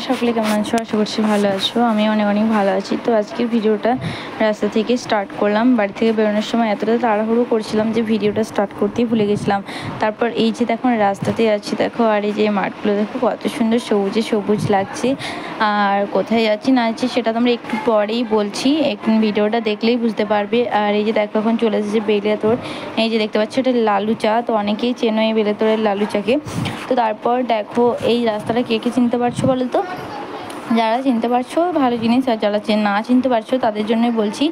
সকলে কেমন আছো? আশা করছি ভালো আছো। আমি অনেক অনেক ভালো আছি। তো আজকের ভিডিওটা রাস্তা থেকে স্টার্ট করলাম। বাড়ি থেকে বেরোনোর সময় এতটা তাড়াহুড়ো করছিলাম যে ভিডিওটা স্টার্ট করতেই ভুলে গেছিলাম। তারপর এই যে দেখো রাস্তাতে যাচ্ছি দেখো, আর এই যে মাঠগুলো দেখো কত সুন্দর সবুজে সবুজ লাগছে। আর কোথায় যাচ্ছি না যাচ্ছি সেটা তোমরা একটু পরেই বলছি, একটু ভিডিওটা দেখলেই বুঝতে পারবে। আর এই যে দেখো এখন চলে এসেছে বেলিয়াতোড়। এই যে দেখতে পাচ্ছ এটা লালু চা, তো অনেকেই চেনো এই বেলিয়াতোড়ের লালু চাকে। তো তারপর দেখো এই রাস্তাটা কে কে চিনতে পারছো বলো তো? যারা চিনতে পারছো ভালো জিনিস, আর যারা না চিনতে পারছো তাদের জন্যই বলছি,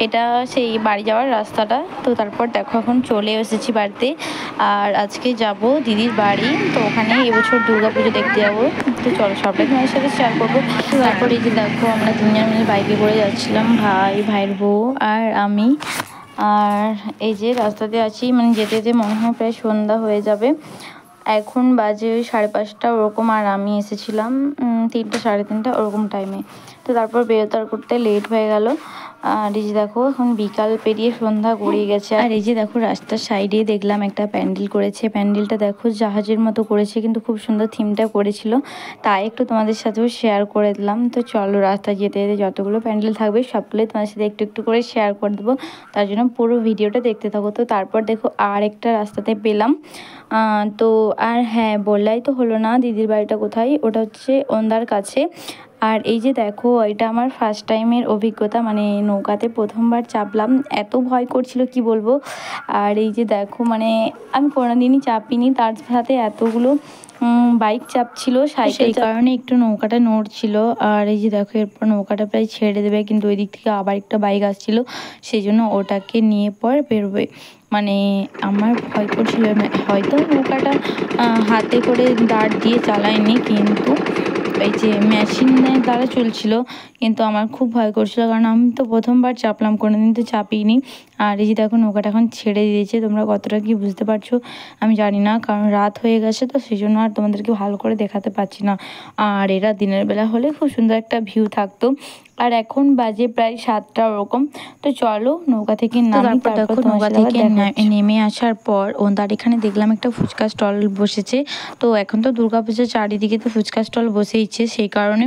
এটা সেই বাড়ি যাওয়ার রাস্তাটা। তো তারপর দেখো এখন চলে এসেছি বাড়িতে, আর আজকে যাব দিদির বাড়ি। তো ওখানে এবছর দুর্গাপুজো দেখতে যাবো। তো চলো সবটাই তোমাদের সাথে শেয়ার করবো। তারপর এই যে দেখো আমরা তিনজন মিলে বাইকে করে যাচ্ছিলাম, ভাইয়ের বউ আর আমি। আর এই যে রাস্তাতে আছি, মানে যেতে যেতে মনে হয় প্রায় সন্ধ্যা হয়ে যাবে। এখন বাজে ওই 5:30 ওরকম, আর আমি এসেছিলাম 3টা 3:30 ওরকম টাইমে। তো তারপর বেরোতে করতে লেট হয়ে গেল। আর এই যে দেখো এখন বিকাল পেরিয়ে সন্ধ্যা গড়িয়ে গেছে। আর এই যে দেখো রাস্তার সাইডে দেখলাম একটা প্যান্ডেল করেছে। প্যান্ডেলটা দেখো জাহাজের মতো করেছে, কিন্তু খুব সুন্দর থিমটা করেছিল, তাই একটু তোমাদের সাথেও শেয়ার করে দিলাম। তো চলো রাস্তায় যেতে যেতে যতগুলো প্যান্ডেল থাকবে সবগুলোই তোমাদের সাথে একটু একটু করে শেয়ার করে দেবো, তার জন্য পুরো ভিডিওটা দেখতে থাকো। তো তারপর দেখো আর একটা রাস্তাতে পেলাম। তো আর হ্যাঁ, বললাই তো হলো না দিদির বাড়িটা কোথায়, ওটা হচ্ছে ওন্দার কাছে। আর এই যে দেখো এটা আমার ফার্স্ট টাইমের অভিজ্ঞতা, মানে নৌকাতে প্রথমবার চাপলাম, এত ভয় করছিল কি বলবো। আর এই যে দেখো মানে আমি কোনোদিনই চাপিনি, তার সাথে এতগুলো বাইক চাপছিল, সেই কারণে একটু নৌকাটা নড়ছিল। আর এই যে দেখো এরপর নৌকাটা প্রায় ছেড়ে দেবে, কিন্তু ওই দিক থেকে আবার একটা বাইক আসছিল, সেই জন্য ওটাকে নিয়ে পর বেরোবে। মানে আমার ভয় করছিল, হয়তো নৌকাটা হাতে করে দাঁড় দিয়ে চালায়নি, কিন্তু এই যে মেশিনের দ্বারা চলছিল, কিন্তু আমার খুব ভয় করছিল, কারণ আমি তো প্রথমবার চাপলাম, কোনোদিন তো চাপিনি। আর এই যে দেখো নৌকাটা এখন ছেড়ে দিয়েছে, তোমরা কতটা কি বুঝতে পারছো আমি জানি না, কারণ রাত হয়ে গেছে তো সেই জন্য আর তোমাদেরকে ভালো করে দেখাতে পারছি না। আর এরা দিনের বেলা হলে খুব সুন্দর একটা ভিউ থাকতো। আর এখন বাজে প্রায় 7টা ওরকম। তো চলো নৌকা থেকে নামি, তারপর দেখো নৌকা থেকে নেমে আসার পর তার এখানে দেখলাম একটা ফুচকা স্টল বসেছে। তো এখন তো দুর্গাপূজার চারিদিকে তো ফুচকা স্টল বসেইছে, সেই কারণে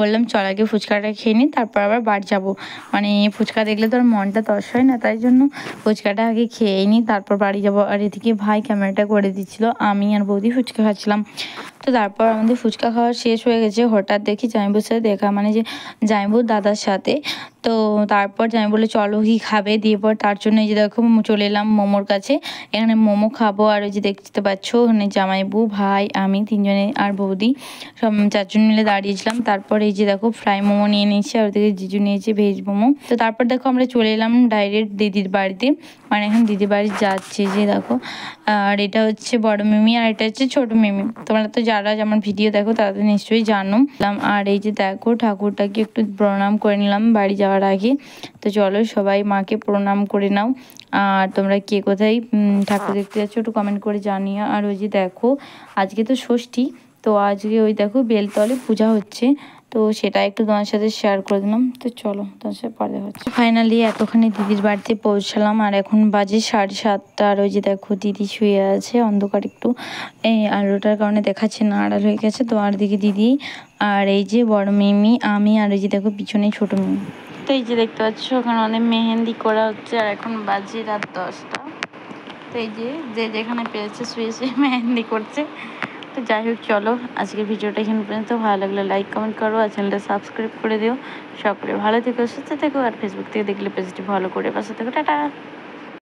বললাম চল আগে ফুচকাটা খেয়ে নিই, তারপর আবার বাড়ি যাবো। মানে ফুচকা দেখলে তো আর মনটা তস হয় না, তাই জন্য ফুচকাটা আগে খেয়েই নিই, তারপর বাড়ি যাবো। আর এদিকে ভাই ক্যামেরাটা করে দিচ্ছিলো, আমি আর বৌদি ফুচকা খাচ্ছিলাম। তো তারপর আমাদের ফুচকা খাওয়া শেষ হয়ে গেছে, হঠাৎ দেখি জামাইবুর সাথে দেখা, মানে যে জামাইবুর দাদার সাথে। তো তারপর জামাই বলে চলো কি খাবে, দিয়ে পর তার জন্য এই যে দেখো চলে এলাম মোমোর কাছে, এখানে মোমো খাবো। আর ওই যে দেখতে পাচ্ছ ওখানে জামাইবু, ভাই, আমি তিনজনে আর বৌদি সব 4জন মিলে দাঁড়িয়েছিলাম। তারপর এই যে দেখো ফ্রাই মোমো নিয়ে নিয়েছি, আর ওদিকে জিজু নিয়েছে ভেজ মোমো। তো তারপর দেখো আমরা চলে এলাম ডাইরেক্ট দিদির বাড়িতে, মানে এখন দিদির বাড়ি যাচ্ছে যে দেখো। আর এটা হচ্ছে বড় মিমি, আর এটা হচ্ছে ছোট মিমি। তোমরা তো যারা আমার ভিডিও দেখো তারা তো নিশ্চয়ই জানো। আর এই যে দেখো ঠাকুরটাকে একটু প্রণাম করে নিলাম বাড়ি যাওয়ার আগে। তো চলো সবাই মাকে প্রণাম করে নাও। আর তোমরা কে কোথায় ঠাকুর দেখতে যাচ্ছ একটু কমেন্ট করে জানিও। আর ওই যে দেখো আজকে তো ষষ্ঠী, তো আজকে ওই দেখো বেলতলে পূজা হচ্ছে, তো সেটা একটু তোমার সাথে শেয়ার করে দিলাম। তো চলো তোমার সাথে পরে হচ্ছে। ফাইনালি এতখানি দিদির বাড়িতে পৌঁছালাম, আর এখন বাজে 7:30। আর ওই যে দেখো দিদি শুয়ে আছে, অন্ধকার একটু এই আলোটার কারণে দেখাচ্ছে না, আড়াল হয়ে গেছে। তো আর দিকে দিদি, আর এই যে বড় মিমি, আমি, আর এই যে দেখো পিছনে ছোট মিমি। তো এই যে দেখতে পাচ্ছ ওখানে অনেক মেহেন্দি করা হচ্ছে, আর এখন বাজে রাত 10টা। তো এই যে যেখানে পেয়েছে শুয়ে শুয়ে মেহেন্দি করছে। তো যাই হোক চলো আজকের ভিডিওটা এখানে পর্যন্ত, ভালো লাগলে লাইক কমেন্ট করো, আর চ্যানেলটা সাবস্ক্রাইব করে দিও। সকলে ভালো থেকো, সুস্থ থেকো, আর ফেসবুক থেকে দেখলে পেজটি ভালো করে পাশে থেকো। টাটা।